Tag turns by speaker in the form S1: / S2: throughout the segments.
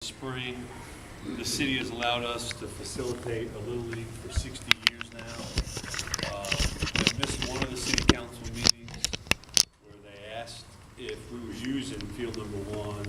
S1: Spring. The city has allowed us to facilitate a Little League for 60 years now. I missed one of the city council meetings where they asked if we were using field number one,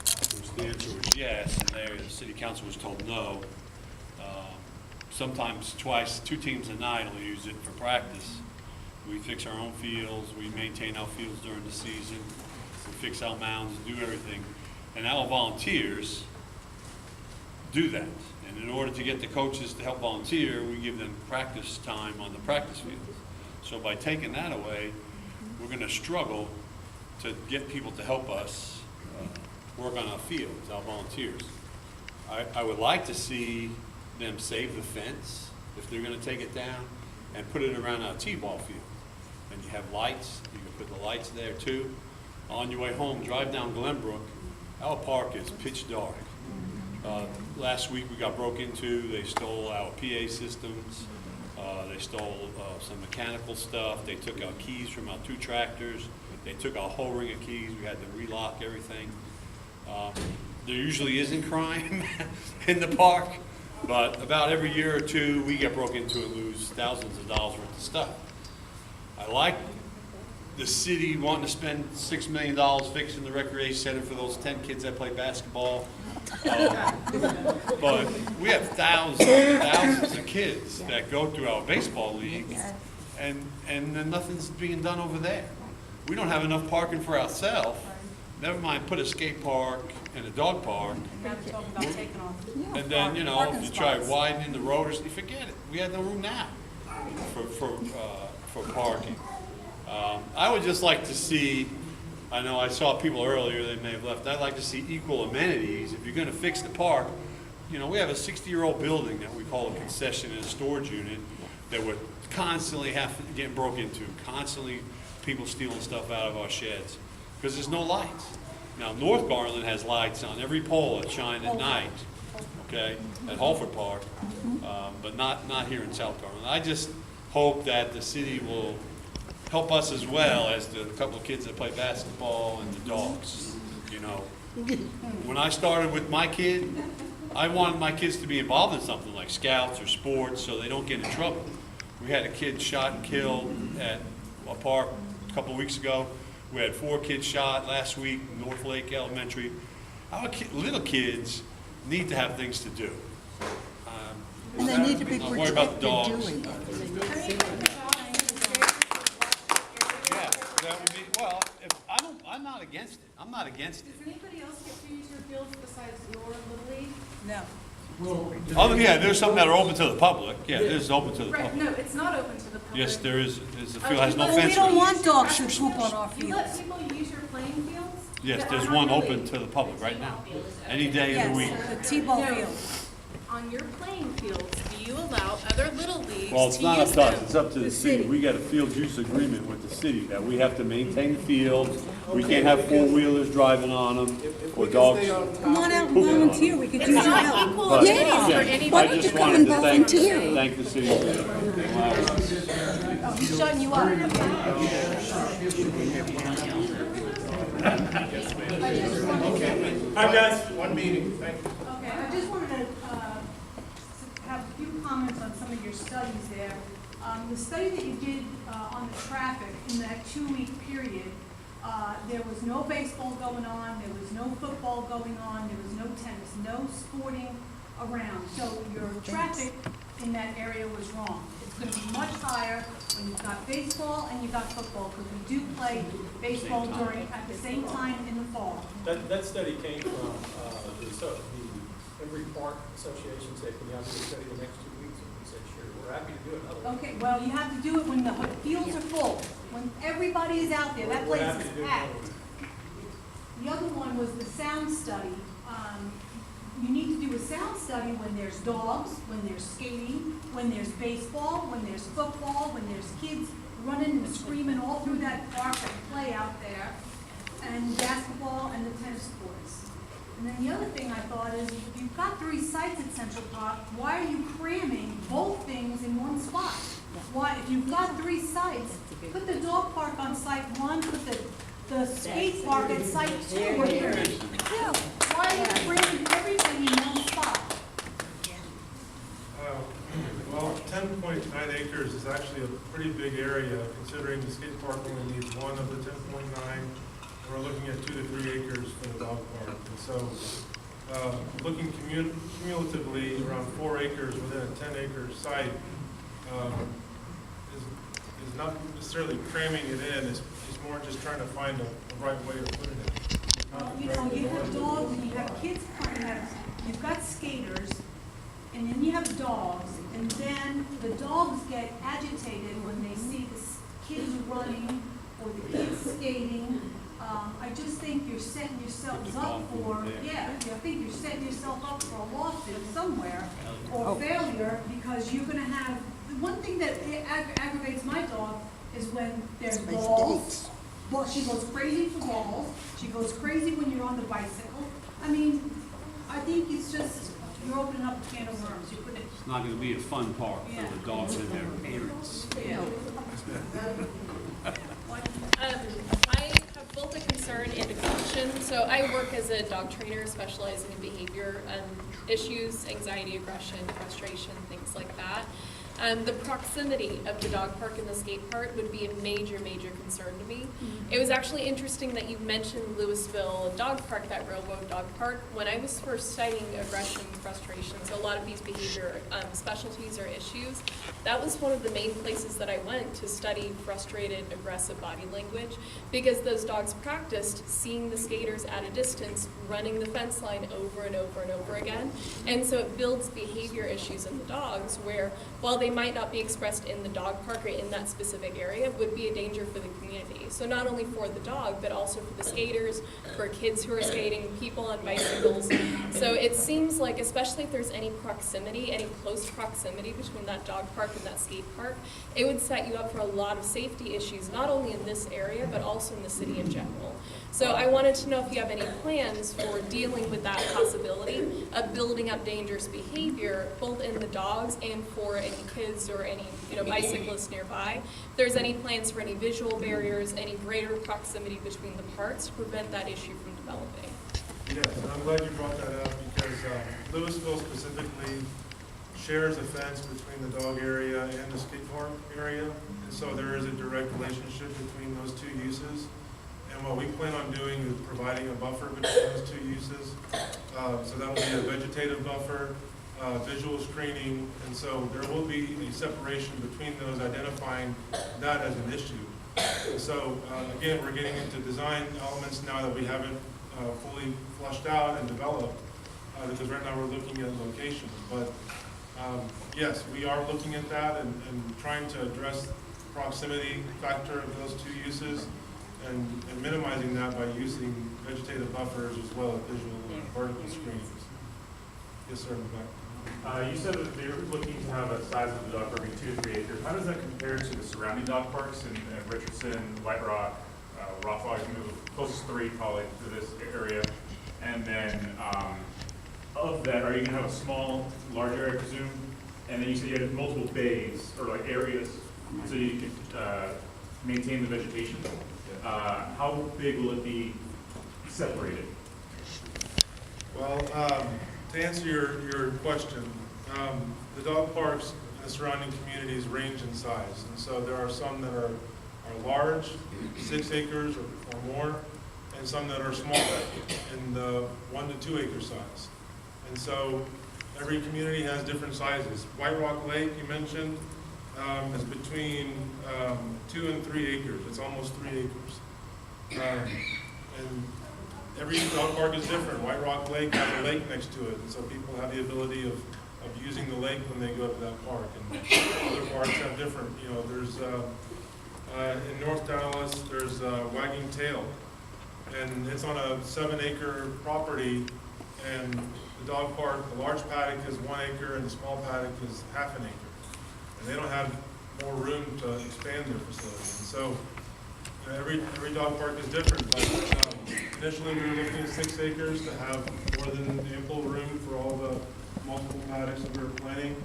S1: which the answer was yes, and there the city council was told no. Sometimes twice, 2 teams a night will use it for practice. We fix our own fields, we maintain our fields during the season, we fix our mounds, do everything. And our volunteers do that. And in order to get the coaches to help volunteer, we give them practice time on the practice field. So by taking that away, we're going to struggle to get people to help us work on our fields, our volunteers. I would like to see them save the fence if they're going to take it down and put it around our t-ball field. And you have lights, you can put the lights there too. On your way home, drive down Glenbrook. Our park is pitch dark. Last week we got broke into. They stole our PA systems. They stole some mechanical stuff. They took our keys from our 2 tractors. They took our whole ring of keys. We had to relock everything. There usually isn't crime in the park, but about every year or 2 we get broke into and lose thousands of dollars worth of stuff. I like the city wanting to spend $6 million fixing the recreation center for those 10 kids that play basketball. But we have thousands of kids that go through our baseball league, and then nothing's being done over there. We don't have enough parking for ourselves. Never mind put a skate park and a dog park. And then, you know, if you try widening the road, you forget it. We have no room now for parking. I would just like to see, I know I saw people earlier, they may have left, I'd like to see equal amenities. If you're going to fix the park, you know, we have a 60-year-old building that we call a concession and a storage unit that we're constantly getting broke into, constantly people stealing stuff out of our sheds because there's no lights. Now, North Garland has lights on every pole that shine at night, okay, at Holford Park, but not here in South Garland. I just hope that the city will help us as well as the couple of kids that play basketball and the dogs. You know, when I started with my kid, I wanted my kids to be involved in something like scouts or sports so they don't get in trouble. We had a kid shot and killed at a park a couple of weeks ago. We had 4 kids shot last week, North Lake Elementary. Our little kids need to have things to do.
S2: And they need to be
S1: don't worry about the dogs.
S2: doing it.
S1: That would be, well, I'm not against it. I'm not against it.
S3: Does anybody else get to use your fields besides your Little League?
S2: No.
S1: Oh, yeah, there's some that are open to the public. Yeah, it is open to the
S3: Right,
S1: public.
S3: no, it's not open to the public.
S1: Yes, there is. There's a field has no
S2: Well,
S1: fence.
S2: we don't
S1: around it.
S2: want dogs to poop on our
S3: You let
S2: fields.
S3: people use your playing fields?
S1: Yes,
S3: that
S1: there's
S3: are not
S1: one
S3: Little
S1: open
S3: League?
S1: to the public right now. Any day of the week.
S2: Yes, the T-ball
S3: No.
S2: field.
S3: On your playing fields, do you allow other Little Leagues
S1: Well, it's
S3: to
S1: not up
S3: use
S1: to us,
S3: them?
S1: it's up to the city. We got a field use agreement with the city that we have to maintain the fields. We can't have 4-wheelers driving on them or dogs.
S2: Come on out and volunteer, we could use your
S3: It's not
S2: help.
S3: equal
S1: But,
S3: amenities for
S1: again,
S3: anybody.
S2: Why
S1: I
S2: don't you
S1: just
S2: come
S1: wanted
S2: and
S1: to
S2: volunteer?
S1: thank the city for allowing us.
S2: He's shutting you up.
S4: Hi, guys. One meeting. Thank you.
S5: Okay, I just wanted to have a few comments on some of your studies there. The study that you did on the traffic in that 2-week period, there was no baseball going on, there was no football going on, there was no tennis, no sporting around. So your traffic in that area was wrong. It's going to be much higher when you've got baseball and you've got football, because we do play baseball at the same time in the fall.
S4: That study came from the Every Park Association said, can you have this study the next 2 weeks? And we said, sure, we're happy to do another.
S5: Okay, well, you have to do it when the fields are full, when everybody is out there, that
S4: We're
S5: place
S4: happy
S5: is
S4: to do
S5: packed.
S4: another.
S5: The other one was the sound study. You need to do a sound study when there's dogs, when there's skating, when there's baseball, when there's football, when there's kids running and screaming all through that park and play out there, and basketball and the tennis courts. And then the other thing I thought is, if you've got 3 sites at Central Park, why are you cramming both things in one spot? Why, if you've got 3 sites, put the dog park on site 1, put the the skate park at site two. Yeah, why are you bringing everything in one spot?
S6: Well, 10.9 acres is actually a pretty big area, considering the skate park only needs one of the 10.9. We're looking at 2 to 3 acres for the dog park. And so, looking cumulatively, around 4 acres within a 10-acre site is not necessarily cramming it in. It's more just trying to find a right way of putting it.
S5: You know, you have dogs, and you have kids playing, you've got skaters, and then you have dogs, and then the dogs get agitated when they see the kids running or the kids skating. I just think you're setting yourselves up for, I think you're setting yourself up for a lawsuit somewhere or failure, because you're gonna have, the one thing that aggravates my dog is when there's balls. Well, she goes crazy for balls, she goes crazy when you're on the bicycle. I mean, I think it's just, you're opening up a can of worms. You put it.
S1: It's not gonna be a fun park for the dogs and their parents.
S3: I have both a concern and a question. So I work as a dog trainer specializing in behavior issues, anxiety, aggression, frustration, things like that. The proximity of the dog park and the skate park would be a major, major concern to me. It was actually interesting that you mentioned Louisville Dog Park, that railroad dog park. When I was first studying aggression, frustration, so a lot of these behavior specialties or issues, that was one of the main places that I went to study frustrated, aggressive body language, because those dogs practiced seeing the skaters at a distance, running the fence line over and over and over again. And so it builds behavior issues in the dogs where, while they might not be expressed in the dog park or in that specific area, would be a danger for the community. So not only for the dog, but also for the skaters, for kids who are skating, people on bicycles. So it seems like, especially if there's any proximity, any close proximity between that dog park and that skate park, it would set you up for a lot of safety issues, not only in this area, but also in the city in general. So I wanted to know if you have any plans for dealing with that possibility of building up dangerous behavior, both in the dogs and for any kids or any bicyclists nearby. If there's any plans for any visual barriers, any greater proximity between the parks to prevent that issue from developing.
S6: Yes, and I'm glad you brought that up, because Louisville specifically shares a fence between the dog area and the skate park area, and so there is a direct relationship between those two uses. And what we plan on doing is providing a buffer between those two uses. So that will be a vegetative buffer, visual screening, and so there will be a separation between those, identifying that as an issue. And so again, we're getting into design elements now that we haven't fully flushed out and developed, because right now we're looking at locations. But yes, we are looking at that and trying to address the proximity factor of those two uses, and minimizing that by using vegetative buffers as well as visual and vertical screens. Yes, sir, Rebecca.
S7: You said that they're looking to have a size of the dog park being 2 to 3 acres. How does that compare to the surrounding dog parks in Richardson, White Rock, Rothwell? I think the closest 3 probably to this area. And then of that, are you going to have a small, large area, I presume? And then you said you had multiple bays or like areas, so you could maintain the vegetation. How big will it be separated?
S6: Well, to answer your question, the dog parks in the surrounding communities range in size. And so there are some that are large, 6 acres or more, and some that are smaller, in the 1 to 2 acre size. And so every community has different sizes. White Rock Lake, you mentioned, is between 2 and 3 acres. It's almost 3 acres. And every dog park is different. White Rock Lake has a lake next to it, and so people have the ability of using the lake when they go to that park. And other parks have different, there's, in North Dallas, there's Wagging Tail, and it's on a 7-acre property, and the dog park, the large paddock is 1 acre, and the small paddock is half an acre. And they don't have more room to expand their facility. And so every dog park is different, but initially we were looking at 6 acres to have more than ample room for all the multiple paddocks that we were planning.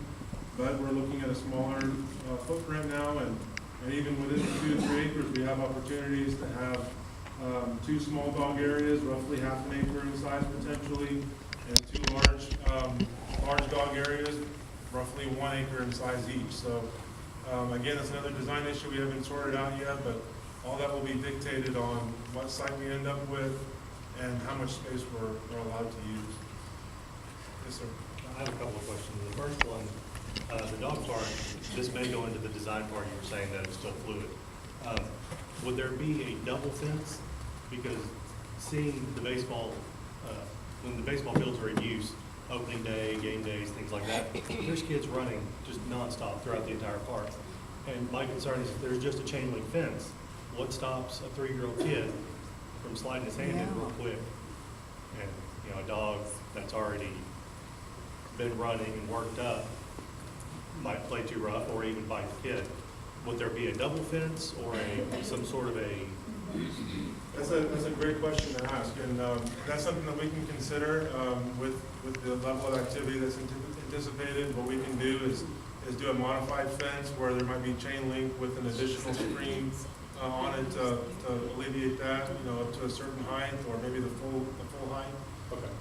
S6: But we're looking at a smaller footprint now, and even within the 2 to 3 acres, we have opportunities to have 2 small dog areas, roughly half an acre in size potentially, and 2 large dog areas, roughly 1 acre in size each. So again, that's another design issue we haven't sorted out yet, but all that will be dictated on what site we end up with and how much space we're allowed to use. Yes, sir.
S8: I have a couple of questions. The first one, the dog park, this may go into the design part, you were saying that it's still fluid. Would there be a double fence? Because seeing the baseball, when the baseball fields are in use, opening day, game days, things like that, there's kids running just nonstop throughout the entire park. And my concern is if there's just a chain link fence, what stops a 3-year-old kid from sliding his hand in real quick? And, you know, a dog that's already been running and worked up might play too rough or even bite the kid. Would there be a double fence or some sort of a?
S6: That's a great question to ask, and that's something that we can consider with the level of activity that's anticipated. What we can do is do a modified fence where there might be chain link with an additional screen on it to alleviate that, you know, up to a certain height or maybe the full height.
S8: Okay.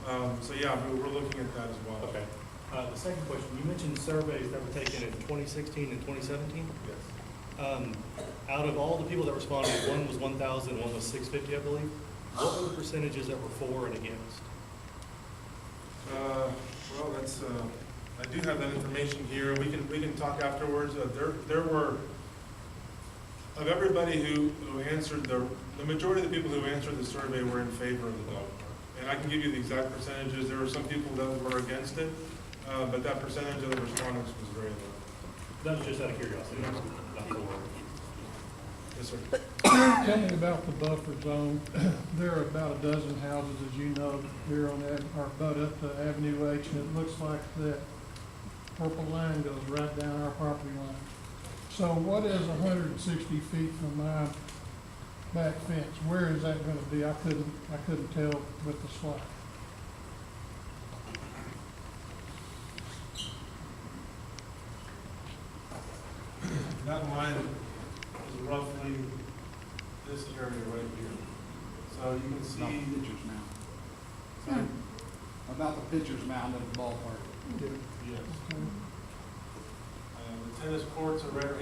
S6: So yeah, we're looking at that as well.
S8: Okay. The second question, you mentioned surveys that were taken in 2016 and 2017.
S6: Yes.
S8: Out of all the people that responded, one was 1,000, one was 650, I believe. What were the percentages that were for and against?
S6: Well, that's I do have that information here. We can talk afterwards. There were, of everybody who answered, the majority of the people who answered the survey were in favor of the dog park. And I can give you the exact percentages. There were some people that were against it, but that percentage of the respondents was very low.
S8: That was just out of curiosity. Not for.
S6: Yes, sir.
S9: Tell me about the buffer zone. There are about a dozen houses, as you know, here on that, or butt up to Avenue H, and it looks like that purple line goes right down our property line. So what is 160 feet from my back fence? Where is that gonna be? I couldn't tell with the slide.
S6: That line is roughly this area right here. So you can see.
S10: About the pitcher's mound.
S6: Sorry?
S10: About the pitcher's mound at the ballpark.
S6: Yes. The tennis courts are right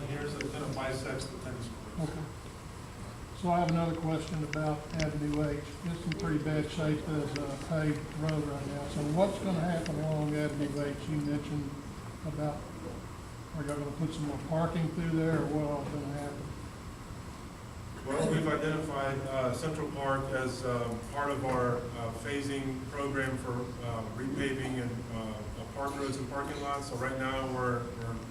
S6: here, so it kind of bisects the tennis courts.
S9: Okay. So I have another question about Avenue H. It's in pretty bad shape as a paved road right now. So what's gonna happen along Avenue H? You mentioned about, are y'all gonna put some more parking through there, or what all's gonna happen?
S6: Well, we've identified Central Park as part of our phasing program for repaving and park roads and parking lots. So right now we're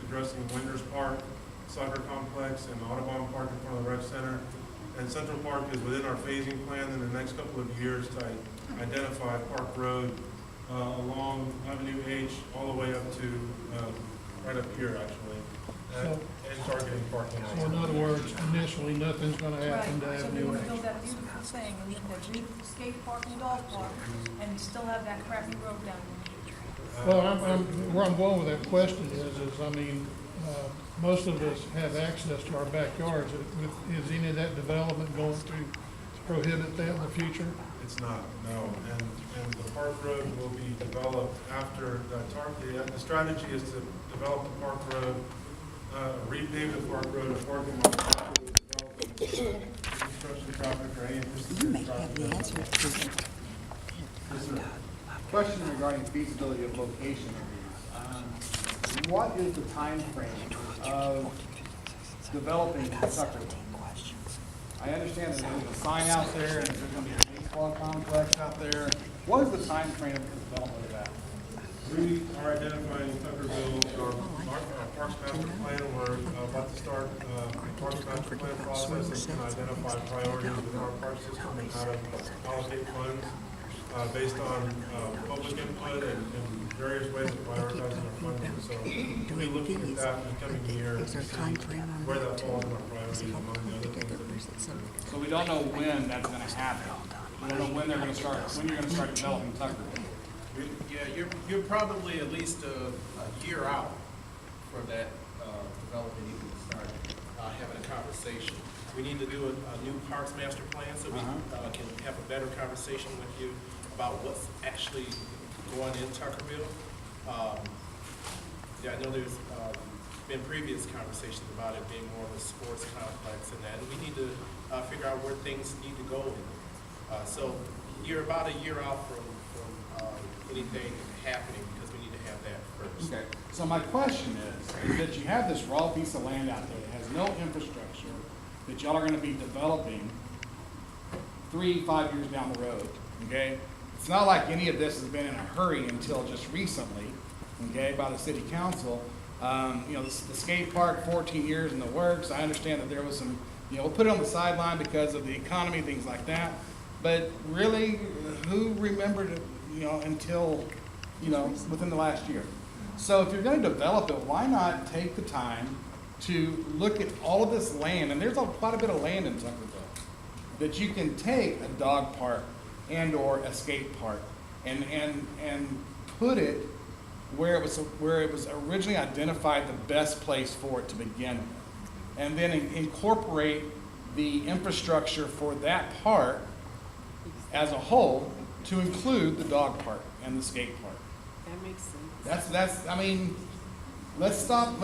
S6: addressing Winders Park, Soccer Complex, and Audubon Park in front of the rec center. And Central Park is within our phasing plan in the next couple of years to identify Park Road along Avenue H all the way up to right up here actually, and targeting parking lots.
S9: So in other words, initially, nothing's gonna
S5: Right,
S9: happen to
S5: so we
S9: Avenue
S5: would
S9: H.
S5: build that beautiful thing, and that big skate park and dog park, and still have that crappy road down there.
S9: Well, where I'm going with that question is I mean, most of us have access to our backyards. Is any of that development going to prohibit that in the future?
S6: It's not, no. And the Park Road will be developed after the strategy is to develop the Park Road, repave the Park Road, and parking lot after the development, construction traffic or any anticipated traffic. Yes, sir.
S10: Question regarding feasibility of location of these. What is the time frame of developing Tucker? I understand that there's a sign out there and there's going to be a baseball complex out there. What is the time frame of the development of that?
S6: We are identifying Tuckerville, our Parks Master Plan. We're about to start the Parks Master Plan process and can identify priorities within our park system and how to allocate funds based on public input and various ways of prioritizing our funding. So we'll be looking at that in the coming year to see where that falls in our priorities among the other things that we consider.
S10: So we don't know when that's going to happen. We don't know when they're going to start. When you're going to start developing Tuckerville.
S4: Yeah, you're probably at least a year out for that development even to start having a conversation.
S11: We need to do a new parks master plan so we can have a better conversation with you about what's actually going in Tuckerville. Yeah, I know there's been previous conversations about it being more of a sports complex and that, and we need to figure out where things need to go in. So you're about a year out from anything happening because we need to have that first.
S10: Okay, so my question is that you have this raw piece of land out there that has no infrastructure, that y'all are gonna be developing 3-5 years down the road, okay? It's not like any of this has been in a hurry until just recently, okay, by the city council. You know, the skate park, 14 years in the works. I understand that there was some, you know, we'll put it on the sideline because of the economy, things like that. But really, who remembered it, you know, until, you know, within the last year? So if you're gonna develop it, why not take the time to look at all of this land, and there's quite a bit of land in Tuckerville, that you can take a dog park and or a skate park and put it where it was originally identified the best place for it to begin with. And then incorporate the infrastructure for that park as a whole to include the dog park and the skate park.
S12: That makes sense.
S10: That's I mean, let's stop